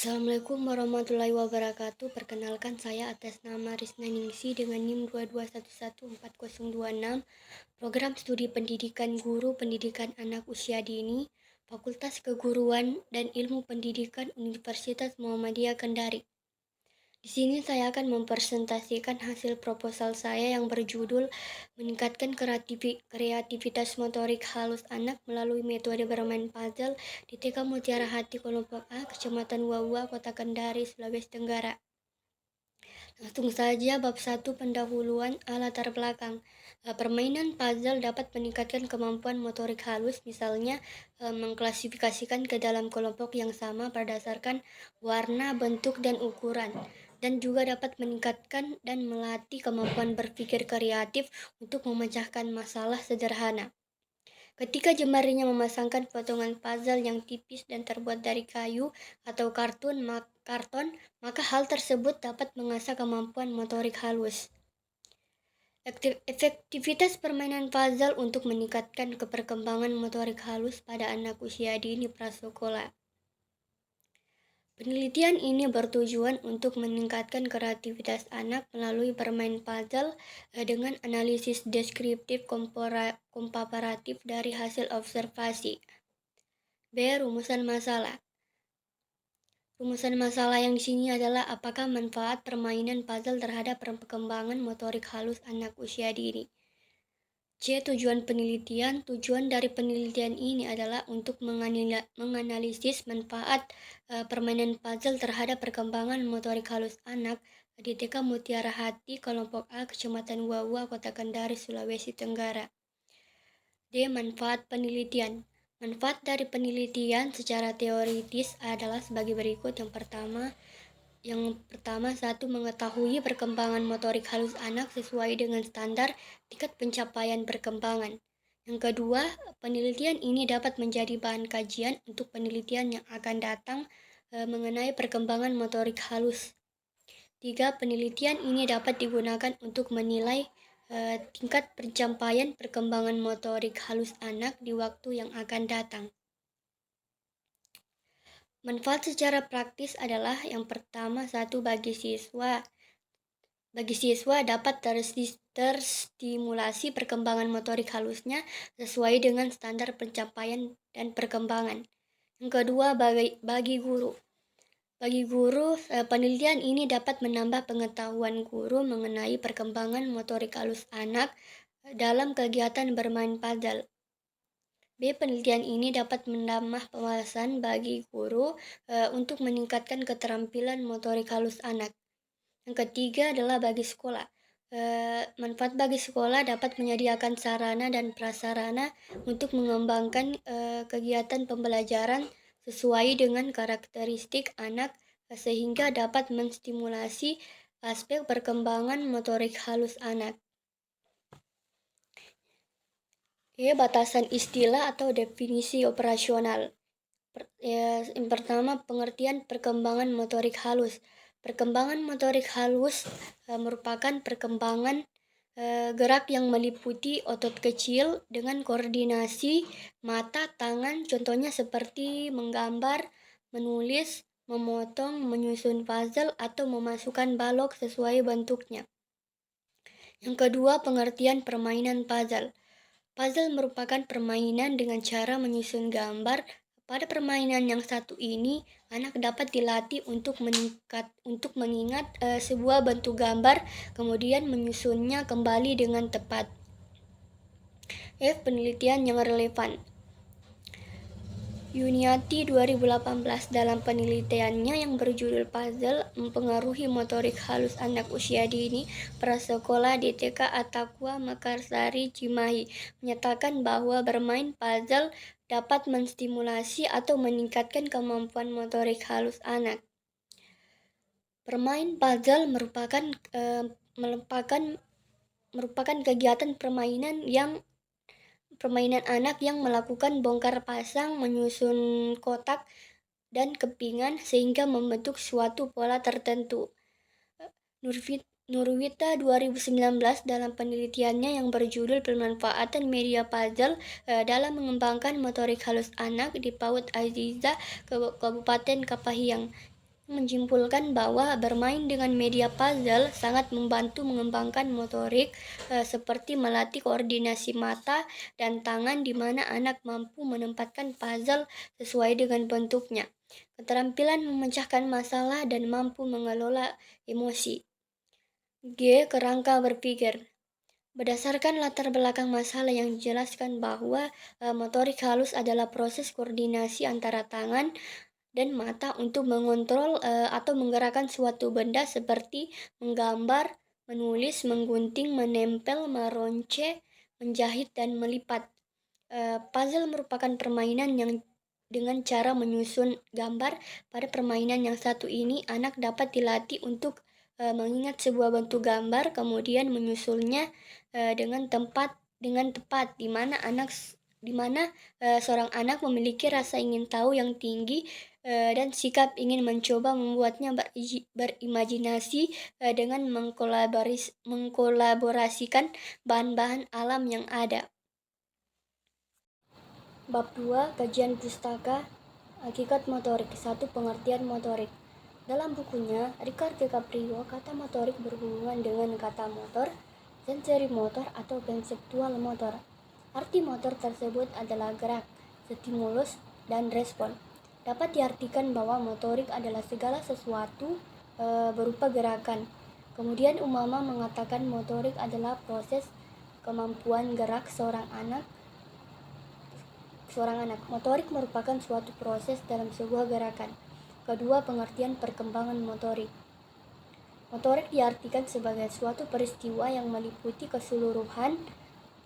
Assalamualaikum warahmatullahi wabarakatuh. Perkenalkan, saya atas nama Risna Ningsi dengan NIM 22114026, Program Studi Pendidikan Guru Pendidikan Anak Usia Dini, Fakultas Keguruan dan Ilmu Pendidikan Universitas Muhammadiyah Kendari. Di sini saya akan mempresentasikan hasil proposal saya yang berjudul meningkatkan kreativitas motorik halus anak melalui metode bermain puzzle di TK Mutiara Hati Kelompok A, Kecamatan Wawua, Kota Kendari, Sulawesi Tenggara. Langsung saja bab 1 pendahuluan latar belakang. Permainan puzzle dapat meningkatkan kemampuan motorik halus, misalnya mengklasifikasikan ke dalam kelompok yang sama berdasarkan warna, bentuk, dan ukuran, dan juga dapat meningkatkan dan melatih kemampuan berpikir kreatif untuk memecahkan masalah sederhana. Ketika jemarinya memasangkan potongan puzzle yang tipis dan terbuat dari kayu atau karton, maka hal tersebut dapat mengasah kemampuan motorik halus. Efektivitas permainan puzzle untuk meningkatkan perkembangan motorik halus pada anak usia dini prasekolah. Penelitian ini bertujuan untuk meningkatkan kreativitas anak melalui bermain puzzle dengan analisis deskriptif komparatif dari hasil observasi. B. Rumusan masalah. Rumusan masalah yang di sini adalah apakah manfaat permainan puzzle terhadap perkembangan motorik halus anak usia dini. C. Tujuan penelitian. Tujuan dari penelitian ini adalah untuk menganalisis manfaat permainan puzzle terhadap perkembangan motorik halus anak di TK Mutiara Hati, Kelompok A, Kecamatan Wawua, Kota Kendari, Sulawesi Tenggara. D. Manfaat penelitian. Manfaat dari penelitian secara teoritis adalah sebagai berikut. Yang pertama, satu, mengetahui perkembangan motorik halus anak sesuai dengan standar tingkat pencapaian perkembangan. Yang kedua, penelitian ini dapat menjadi bahan kajian untuk penelitian yang akan datang mengenai perkembangan motorik halus. Tiga, penelitian ini dapat digunakan untuk menilai tingkat pencapaian perkembangan motorik halus anak di waktu yang akan datang. Manfaat secara praktis adalah yang pertama, satu, bagi siswa dapat terstimulasi perkembangan motorik halusnya sesuai dengan standar pencapaian dan perkembangan. Yang kedua, bagi guru. Penelitian ini dapat menambah pengetahuan guru mengenai perkembangan motorik halus anak dalam kegiatan bermain puzzle. B. Penelitian ini dapat menambah wawasan bagi guru untuk meningkatkan keterampilan motorik halus anak. Yang ketiga adalah bagi sekolah. Manfaat bagi sekolah dapat menyediakan sarana dan prasarana untuk mengembangkan kegiatan pembelajaran sesuai dengan karakteristik anak sehingga dapat menstimulasi aspek perkembangan motorik halus anak. Batasan istilah atau definisi operasional. Yang pertama, pengertian perkembangan motorik halus. Perkembangan motorik halus merupakan perkembangan gerak yang meliputi otot kecil dengan koordinasi mata, tangan, contohnya seperti menggambar, menulis, memotong, menyusun puzzle, atau memasukkan balok sesuai bentuknya. Yang kedua, pengertian permainan puzzle. Puzzle merupakan permainan dengan cara menyusun gambar. Pada permainan yang satu ini, anak dapat dilatih untuk mengingat sebuah bentuk gambar, kemudian menyusunnya kembali dengan tepat. Penelitian yang relevan. Yuniati 2018 dalam penelitiannya yang berjudul Puzzle Mempengaruhi Motorik Halus Anak Usia Dini Prasekolah di TK Attaqwa Mekarsari, Cimahi, menyatakan bahwa bermain puzzle dapat menstimulasi atau meningkatkan kemampuan motorik halus anak. Bermain puzzle merupakan kegiatan permainan anak yang melakukan bongkar pasang, menyusun kotak dan kepingan sehingga membentuk suatu pola tertentu. Nurwita 2019 dalam penelitiannya yang berjudul Pemanfaatan Media Puzzle dalam mengembangkan motorik halus anak di PAUD Aziza, Kabupaten Kapahiang, menyimpulkan bahwa bermain dengan media puzzle sangat membantu mengembangkan motorik, seperti melatih koordinasi mata dan tangan di mana anak mampu menempatkan puzzle sesuai dengan bentuknya, keterampilan memecahkan masalah dan mampu mengelola emosi. G. Kerangka berpikir. Berdasarkan latar belakang masalah yang dijelaskan bahwa motorik halus adalah proses koordinasi antara tangan dan mata untuk mengontrol atau menggerakkan suatu benda seperti menggambar, menulis, menggunting, menempel, meronce, menjahit, dan melipat. Puzzle merupakan permainan yang dengan cara menyusun gambar. Pada permainan yang satu ini, anak dapat dilatih untuk mengingat sebuah bentuk gambar, kemudian menyusulnya dengan tepat, di mana seorang anak memiliki rasa ingin tahu yang tinggi dan sikap ingin mencoba membuatnya berimajinasi dengan mengkolaborasikan bahan-bahan alam yang ada. Bab 2. Kajian pustaka Hakikat Motorik. 1. Pengertian motorik. Dalam bukunya, Ricard DiCaprio, kata motorik berhubungan dengan kata motor, sensori motor atau konseptual motor. Arti motor tersebut adalah gerak, stimulus, dan respon. Dapat diartikan bahwa motorik adalah segala sesuatu berupa gerakan. Kemudian Umama mengatakan motorik adalah proses kemampuan gerak seorang anak. Motorik merupakan suatu proses dalam sebuah gerakan. Kedua, pengertian perkembangan motorik. Motorik diartikan sebagai suatu peristiwa yang meliputi keseluruhan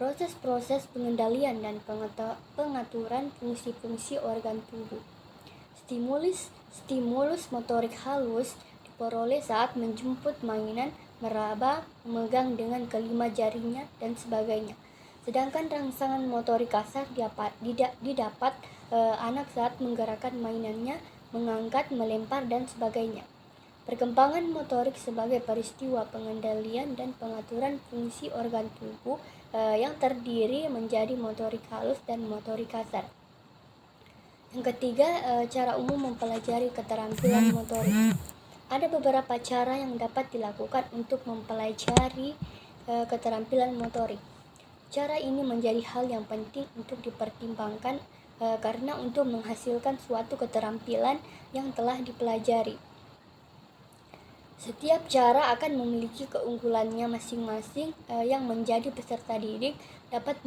proses-proses pengendalian dan pengaturan fungsi-fungsi organ tubuh. Stimulus motorik halus diperoleh saat menjemput mainan, meraba, memegang dengan kelima jarinya, dan sebagainya. Sedangkan rangsangan motorik kasar didapat anak saat menggerakkan mainannya, mengangkat, melempar, dan sebagainya. Perkembangan motorik sebagai peristiwa pengendalian dan pengaturan fungsi organ tubuh yang terdiri menjadi motorik halus dan motorik kasar. Yang ketiga, cara umum mempelajari keterampilan motorik. Ada beberapa cara yang dapat dilakukan untuk mempelajari keterampilan motorik. Cara ini menjadi hal yang penting untuk dipertimbangkan karena untuk menghasilkan suatu keterampilan yang telah dipelajari. Setiap cara akan memiliki keunggulannya masing-masing yang menjadi peserta didik dapat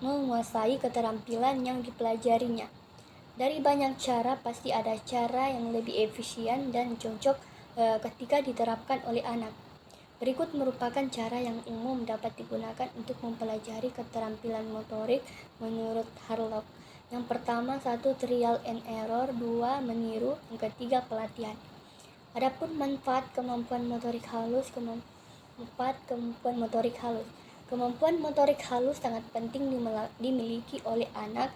menguasai keterampilan yang dipelajarinya. Dari banyak cara, pasti ada cara yang lebih efisien dan cocok ketika diterapkan oleh anak. Berikut merupakan cara yang umum dapat digunakan untuk mempelajari keterampilan motorik menurut Harlock. Yang pertama, 1. Trial and error. 2. Meniru. Yang ketiga, pelatihan. Adapun manfaat kemampuan motorik halus. Kemampuan motorik halus sangat penting dimiliki oleh anak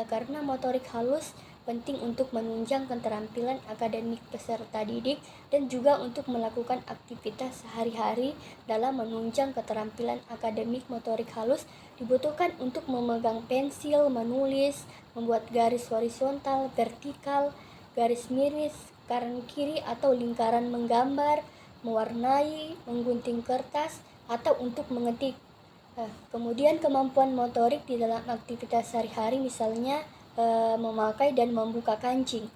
karena motorik halus penting untuk menunjang keterampilan akademik peserta didik dan juga untuk melakukan aktivitas sehari-hari. Dalam menunjang keterampilan akademik, motorik halus dibutuhkan untuk memegang pensil, menulis, membuat garis horizontal, vertikal, garis miris, kanan kiri atau lingkaran, menggambar, mewarnai, menggunting kertas, atau untuk mengetik. Kemudian kemampuan motorik di dalam aktivitas sehari-hari, misalnya memakai dan membuka kancing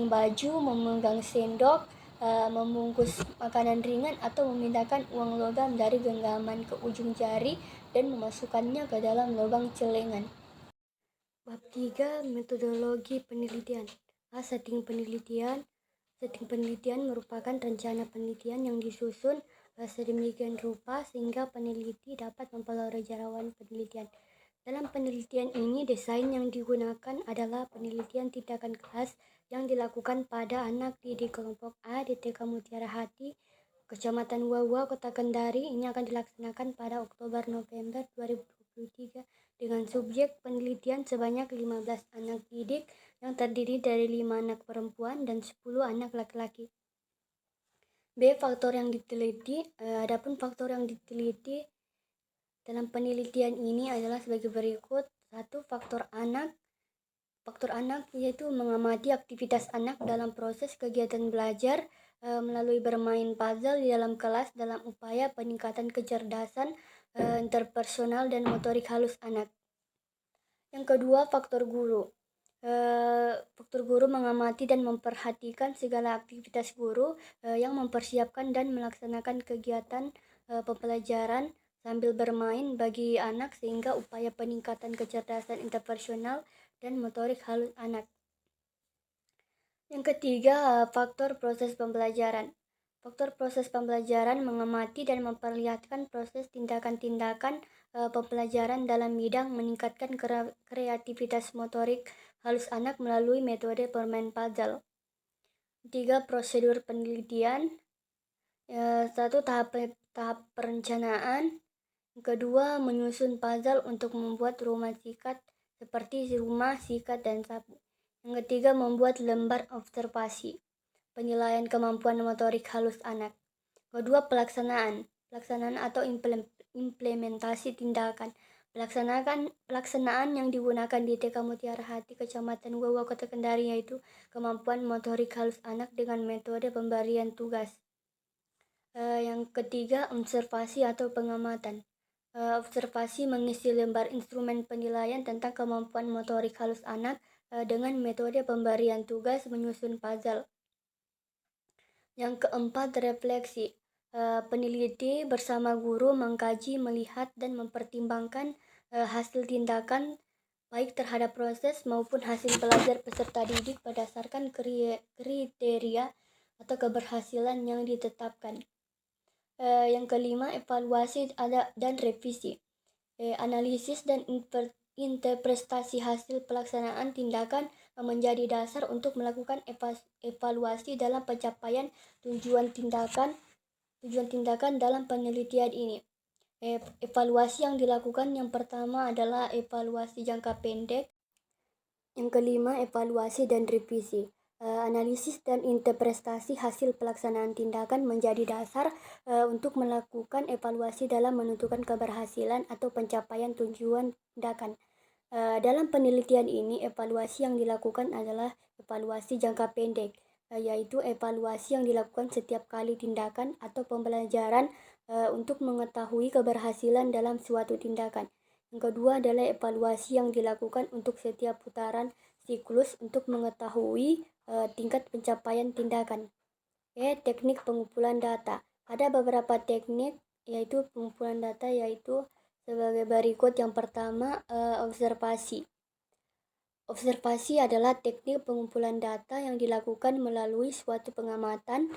baju, memegang sendok, membungkus makanan ringan, atau memindahkan uang logam dari genggaman ke ujung jari dan memasukkannya ke dalam lubang celengan. Bab 3. Metodologi penelitian. Setting penelitian. Setting penelitian merupakan rencana penelitian yang disusun sedemikian rupa sehingga peneliti dapat mempengaruhi jawaban penelitian. Dalam penelitian ini, desain yang digunakan adalah penelitian tindakan kelas yang dilakukan pada anak di kelompok A di TK Mutiara Hati, Kecamatan Wawa, Kota Kendari. Ini akan dilaksanakan pada Oktober-November 2023 dengan subjek penelitian sebanyak 15 anak didik yang terdiri dari 5 anak perempuan dan 10 anak laki-laki. B. Faktor yang diteliti. Adapun faktor yang diteliti dalam penelitian ini adalah sebagai berikut. 1. Faktor anak. faktor anak yaitu mengamati aktivitas anak dalam proses kegiatan belajar melalui bermain puzzle di dalam kelas dalam upaya peningkatan kecerdasan interpersonal dan motorik halus anak. Yang kedua, faktor guru. Faktor guru mengamati dan memperhatikan segala aktivitas guru yang mempersiapkan dan melaksanakan kegiatan pembelajaran sambil bermain bagi anak sehingga upaya peningkatan kecerdasan interpersonal dan motorik halus anak. Yang ketiga, faktor proses pembelajaran. Faktor proses pembelajaran mengamati dan memperlihatkan proses tindakan-tindakan pembelajaran dalam bidang meningkatkan kreativitas motorik halus anak melalui metode permain puzzle. Tiga, prosedur penelitian. Satu, tahap perencanaan. Kedua, menyusun puzzle untuk membuat rumah sikat seperti rumah, sikat, dan sapu. Yang ketiga, membuat lembar observasi, penilaian kemampuan motorik halus anak. Kedua, pelaksanaan atau implementasi tindakan. Pelaksanaan yang digunakan di TK Mutiara Hati, Kecamatan Wawa, Kota Kendari, yaitu kemampuan motorik halus anak dengan metode pemberian tugas. Yang ketiga, observasi atau pengamatan. Observasi mengisi lembar instrumen penilaian tentang kemampuan motorik halus anak dengan metode pemberian tugas menyusun puzzle. Yang keempat, refleksi. Peneliti bersama guru mengkaji, melihat, dan mempertimbangkan hasil tindakan baik terhadap proses maupun hasil belajar peserta didik berdasarkan kriteria atau keberhasilan yang ditetapkan. Yang kelima, evaluasi dan revisi. Analisis dan interpretasi hasil pelaksanaan tindakan menjadi dasar untuk melakukan evaluasi dalam pencapaian tujuan tindakan dalam penelitian ini. Evaluasi yang dilakukan yang pertama adalah evaluasi jangka pendek. Yang kelima, evaluasi dan revisi. Analisis dan interpretasi hasil pelaksanaan tindakan menjadi dasar untuk melakukan evaluasi dalam menentukan keberhasilan atau pencapaian tujuan tindakan. Dalam penelitian ini, evaluasi yang dilakukan adalah evaluasi jangka pendek, yaitu evaluasi yang dilakukan setiap kali tindakan atau pembelajaran untuk mengetahui keberhasilan dalam suatu tindakan. Yang kedua adalah evaluasi yang dilakukan untuk setiap putaran siklus untuk mengetahui tingkat pencapaian tindakan. Teknik pengumpulan data. Ada beberapa teknik yaitu pengumpulan data yaitu sebagai berikut. Yang pertama, observasi. Observasi adalah teknik pengumpulan data yang dilakukan melalui suatu pengamatan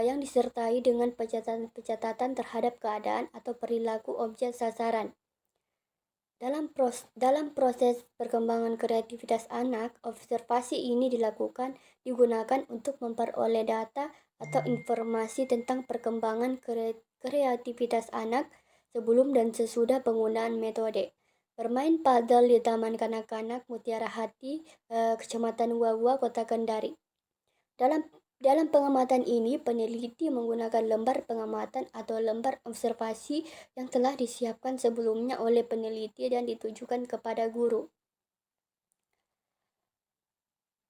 yang disertai dengan pencatatan terhadap keadaan atau perilaku objek sasaran. Dalam proses perkembangan kreativitas anak, observasi ini digunakan untuk memperoleh data atau informasi tentang perkembangan kreativitas anak sebelum dan sesudah penggunaan metode. Bermain puzzle di Taman Kanak-kanak Mutiara Hati, Kecamatan Wawa, Kota Kendari. Dalam pengamatan ini, peneliti menggunakan lembar pengamatan atau lembar observasi yang telah disiapkan sebelumnya oleh peneliti dan ditujukan kepada guru.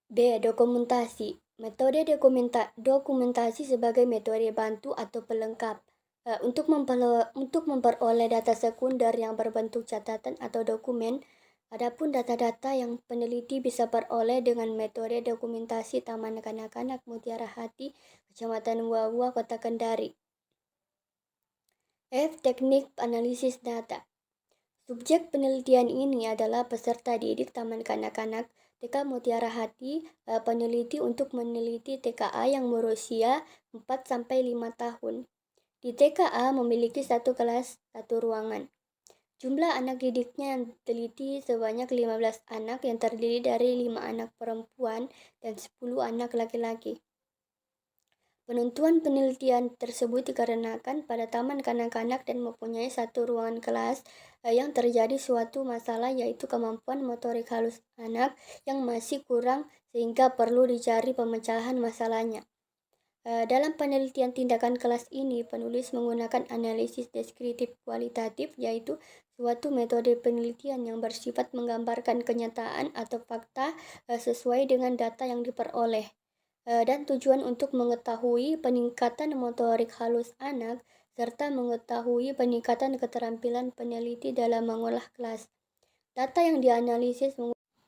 B. Dokumentasi. Metode dokumentasi sebagai metode bantu atau pelengkap untuk memperoleh data sekunder yang berbentuk catatan atau dokumen. Adapun data-data yang peneliti bisa peroleh dengan metode dokumentasi Taman Kanak-kanak Mutiara Hati, Kecamatan Wawa, Kota Kendari. F. Teknik analisis data. Subjek penelitian ini adalah peserta didik Taman Kanak-kanak TK Mutiara Hati, peneliti untuk meneliti TKA yang berusia 4-5 tahun. Di TKA memiliki satu kelas, satu ruangan. Jumlah anak didiknya yang diteliti sebanyak 15 anak yang terdiri dari 5 anak perempuan dan 10 anak laki-laki. Penentuan penelitian tersebut dikarenakan pada Taman Kanak-kanak dan mempunyai satu ruangan kelas yang terjadi suatu masalah yaitu kemampuan motorik halus anak yang masih kurang sehingga perlu dicari pemecahan masalahnya. Dalam penelitian tindakan kelas ini, penulis menggunakan analisis deskriptif kualitatif yaitu suatu metode penelitian yang bersifat menggambarkan kenyataan atau fakta sesuai dengan data yang diperoleh. Dan tujuan untuk mengetahui peningkatan motorik halus anak serta mengetahui peningkatan keterampilan peneliti dalam mengolah kelas. Data yang dianalisis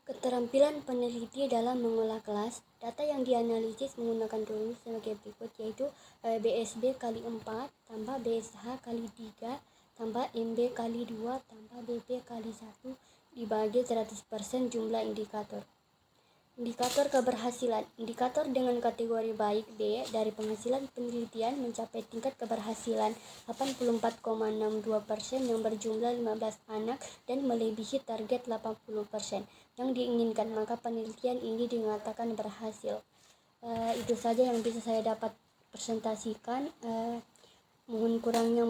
Keterampilan peneliti dalam mengolah kelas. Data yang dianalisis menggunakan rumus sebagai berikut, yaitu BSD kali 4 tambah BSH kali 3 tambah MB kali 2 tambah BP kali 1 dibagi 100% jumlah indikator. Indikator keberhasilan. Indikator dengan kategori baik B dari penghasilan penelitian mencapai tingkat keberhasilan 84,62% yang berjumlah 15 anak dan melebihi target 80% yang diinginkan, maka penelitian ini dinyatakan berhasil. Itu saja yang bisa saya dapat presentasikan. Mohon kurangnya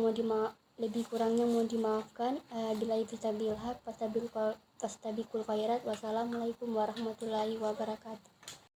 lebih kurangnya mohon dimaafkan. Billahi taufiq wal hidayah. Fastabiqul khairat. Wassalamualaikum warahmatullahi wabarakatuh.